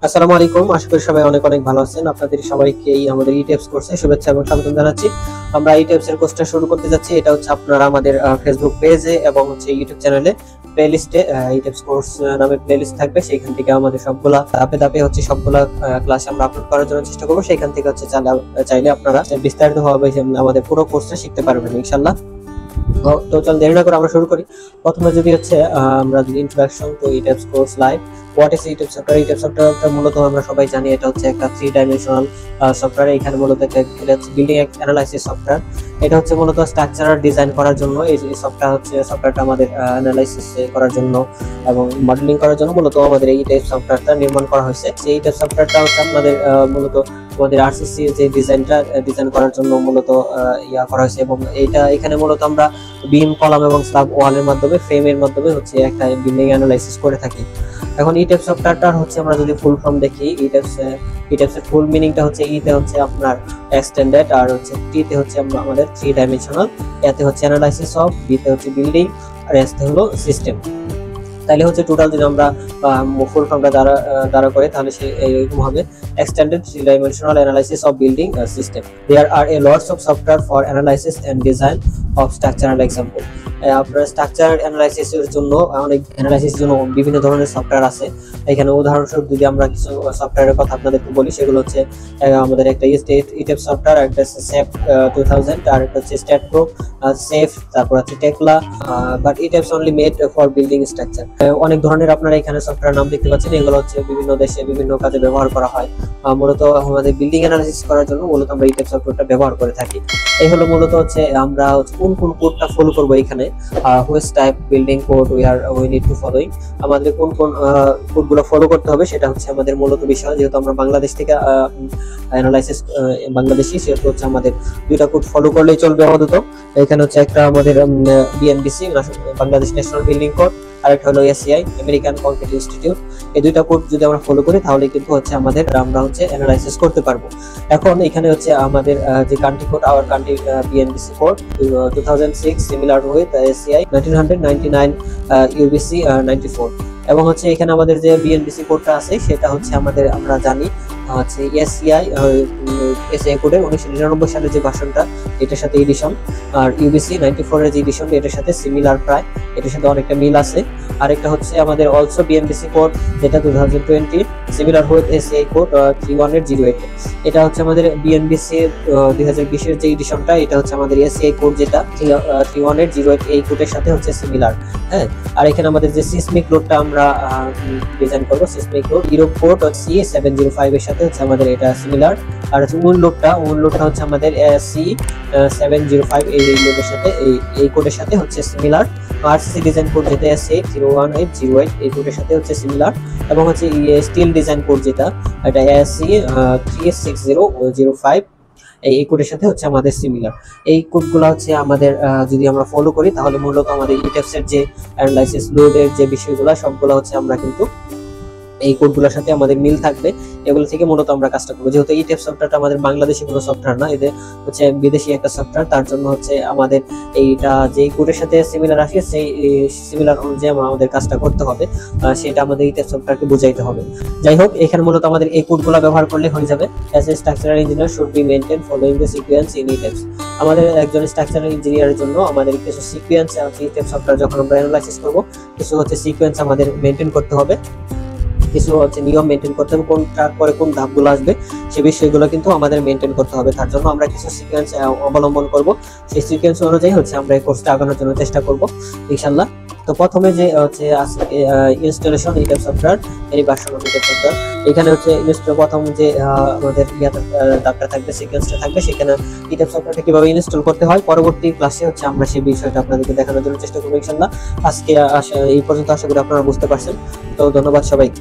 আসসালামু আলাইকুম। আশা করি সবাই অনেক অনেক ভালো আছেন। আপনাদের সবাইকে আমাদের ইটিপস কোর্সে শুভেচ্ছা এবং স্বাগতম জানাচ্ছি। আমরা ইটিপস এর কোর্সটা শুরু করতে যাচ্ছি। এটা হচ্ছে আপনারা আমাদের ফেসবুক পেজে এবং হচ্ছে ইউটিউব চ্যানেলে প্লেলিস্টে ইটিপস কোর্স নামে প্লেলিস্ট থাকবে। সেখান থেকে আমাদের সবগুলা ধাপে ধাপে হচ্ছে সবগুলা ক্লাস আমরা আপলোড করার জন্য চেষ্টা করব। সেখান থেকে হচ্ছে চাইলে আপনারা বিস্তারিতভাবে আমাদের পুরো কোর্সটা শিখতে পারবেন ইনশাআল্লাহ। তো চল দেরি না করে আমরা শুরু করি। প্রথমে যদি হচ্ছে আমরা যদি introduction to ETABS course live, what is ETABS software. ETABS সফটওয়্যারটা মূলত আমরা সবাই জানি এটা হচ্ছে একটা 3 ডাইমেনশনাল সফটওয়্যার। এখানে মূলত একটা বিল্ডিং অ্যানালাইসিস সফটওয়্যার। এটা হচ্ছে মূলত স্ট্রাকচারাল ডিজাইন করার জন্য এই সফটওয়্যারটা আমাদের অ্যানালাইসিস করার জন্য এবং মডেলিং করার জন্য মূলত আমাদের এই টাইপ সফটওয়্যারটা নির্মাণ করা হয়েছে। সেই টাইপ সফটওয়্যারটা হচ্ছে আমাদের মূলত আমাদের আরসিসি যে ডিজাইন করার জন্য মূলত করা হয়েছে এবং এখানে মূলত আমরা বিম, কলাম এবং স্ল্যাব ওয়ালের মাধ্যমে ফ্রেমের মাধ্যমে হচ্ছে একটা বিল্ডিং অ্যানালাইসিস করে থাকি। এখন এই টাইপ সফটওয়্যারটার হচ্ছে আমরা যদি ফুল ফর্ম দেখি, এই টাইপসের ফুল মিনিংটা হচ্ছে তে হচ্ছে আপনার এক্সটেন্ডেড, আর হচ্ছে তে হচ্ছে আমাদের 3 ডাইমেনশনাল, এতে হচ্ছে অ্যানালাইসিস অফ, বিতে হচ্ছে বিল্ডিং, আর এসতে হলো সিস্টেম। তাহলে হচ্ছে টোটাল যদি আমরা ফুল ফর্মটা দ্বারা করে তাহলে সে এরকম হবে extended 3-dimensional analysis of building a system. There are a lots of software for analysis and design of structural example. আপনার স্ট্রাকচার অ্যানালাইসিসের জন্য বিভিন্ন ধরনের সফটওয়্যার আছে। এখানে উদাহরণস্বরূপ যদি আমরা কিছু সফটওয়্যারের কথা আপনাদেরকে বলি, সেগুলো হচ্ছে আমাদের একটা ইটিপস সফটওয়্যার, একটা হচ্ছে সেফ 2000, আর একটা হচ্ছে স্ট্যাট প্রো, সেফ, তারপর হচ্ছে Tekla, but ETABS only made for building structure. অনেক ধরনের আপনারা এখানে সফটওয়্যার নাম দেখতে পাচ্ছেন। এগুলো হচ্ছে বিভিন্ন দেশে বিভিন্ন কাজে ব্যবহার করা হয়। মূলত আমাদের বিল্ডিং অ্যানালাইসিস করার জন্য মূলত আমরা ইটিপস সফটওয়্যারটা ব্যবহার করে থাকি। এই হলো মূলত হচ্ছে আমরা কোন কোন কোডটা ফলো করব এখানে, which type building code we need to following, আমাদের কোন কোন কোডগুলো ফলো করতে হবে সেটা হচ্ছে আমাদের মূলত বিষয়। যেহেতু আমরা বাংলাদেশ থেকে বাংলাদেশি, সেহেতু হচ্ছে আমাদের দুইটা কোড ফলো করলেই চলবে আপাতত। এখানে হচ্ছে একটা আমাদের BNBC, Bangladesh national building code, আর একটা হলো এসিআই, আমেরিকান কংক্রিট ইনস্টিটিউট। এই দুইটা কোড যদি আমরা ফলো করি তাহলে কিন্তু হচ্ছে আমরা হচ্ছে অ্যানালাইসিস করতে পারবো। এখন এখানে হচ্ছে আমাদের যে country code, our country BNBC code 2006, similar with ACI 1999, UBC 94। এবং হচ্ছে এখানে আমাদের যে বিএনবিসি কোডটা আছে সেটা হচ্ছে আমরা জানি হচ্ছে এসিআই কোডের 1999 সালের যে ভার্সনটা, এটার সাথে এডিশন, আর ইউবিসি 94 এর যে এডিশন এটার সাথে সিমিলার, প্রায় এটার সাথে অনেকটা মিল আছে। আরেকটা হচ্ছে আমাদের অলসো বিএনবিসি কোড, যেটা 2020, সিমিলার উইথ এসিআই কোড 3108। এটা হচ্ছে আমাদের বিএনবিসি 2020 এর যে এডিশনটা, এটা হচ্ছে আমাদের এসিআই কোড যেটা 3108 এই কোডের সাথে হচ্ছে সিমিলার। হ্যাঁ, আর এখানে আমাদের যে সিসমিক লোডটা আমরা ডিজাইন করব, seismic load Europe code C 705 এর সাথে হচ্ছে আমাদের এটা সিমিলার। আর হচ্ছে উইন লোডটা হচ্ছে আমাদের সি 705 এই লোডের সাথে এই কোডের সাথে হচ্ছে সিমিলার। আরসিসি ডিজাইন কোড যেটা আছে 01808 এই কোডের সাথে হচ্ছে সিমিলার। এবং হচ্ছে স্টিল ডিজাইন কোড যেটা, এটা এসি 36005 এই কোডের সাথে হচ্ছে আমাদের সিমিলার। এই কোডগুলো হচ্ছে আমাদের যদি আমরা ফলো করি তাহলে মূলত আমাদের ইটিপস এর যে অ্যানালাইসিস লোডের যে বিষয়গুলো সবগুলো হচ্ছে আমরা কিন্তু এই কোডগুলোর সাথে আমাদের মিল থাকবে। এগুলো থেকে মূলত আমরা কাজটা করবো। যেহেতু এই টাইপ সফটওয়্যারটা আমাদের বাংলাদেশি কোনো সফটওয়্যার না, এদের হচ্ছে বিদেশি একটা সফটওয়্যার, তার জন্য হচ্ছে আমাদের এইটা যেই কোডের সাথে সিমিলার আসে সেই সিমিলার অনুযায়ী আমাদের কাজটা করতে হবে, সেটা আমাদের এই টাইপ সফটওয়্যারকে বুঝাইতে হবে। যাই হোক, এখানে মূলত আমাদের এই কোডগুলো ব্যবহার করলে হয়ে যাবে। As a structural engineer should be maintain following the sequence in ETABS. আমাদের একজন স্ট্রাকচারাল ইঞ্জিনিয়ারের জন্য আমাদের কিছু সিকোয়েন্স আছে। এই টাইপ সফটওয়্যার যখন আমরা অ্যানালাইসিস করব, কিছু হচ্ছে সিকোয়েন্স আমাদের মেইনটেইন করতে হবে, কিছু হচ্ছে নিয়ম মেনটেন করতে হবে, কোনটার পরে কোন ধাপগুলো আসবে সে বিষয়গুলো কিন্তু আমাদের মেনটেন করতে হবে। তার জন্য আমরা কিছু সিকোয়েন্স অবলম্বন করব। সেই সিকোয়েন্স অনুযায়ী হচ্ছে আমরা এই কোর্সটা আগানোর জন্য চেষ্টা করব ইনশাআল্লাহ। তো প্রথমে যে হচ্ছে ইনস্টলেশন ইটিপস সফটওয়্যার, এই ভার্সন অফ ইটিপস সফটওয়্যার, এখানে হচ্ছে প্রথম যে আমাদের ধাপটা থাকবে, সিকোয়েন্সটা থাকবে, সেখানে ইটিপস সফটওয়্যারটা কিভাবে ইনস্টল করতে হয় পরবর্তী ক্লাসে হচ্ছে আমরা সেই বিষয়টা আপনাদেরকে দেখানোর জন্য চেষ্টা করব ইনশাআল্লাহ। আজকে এই পর্যন্ত আশা করি আপনারা বুঝতে পারছেন। তো ধন্যবাদ সবাইকে।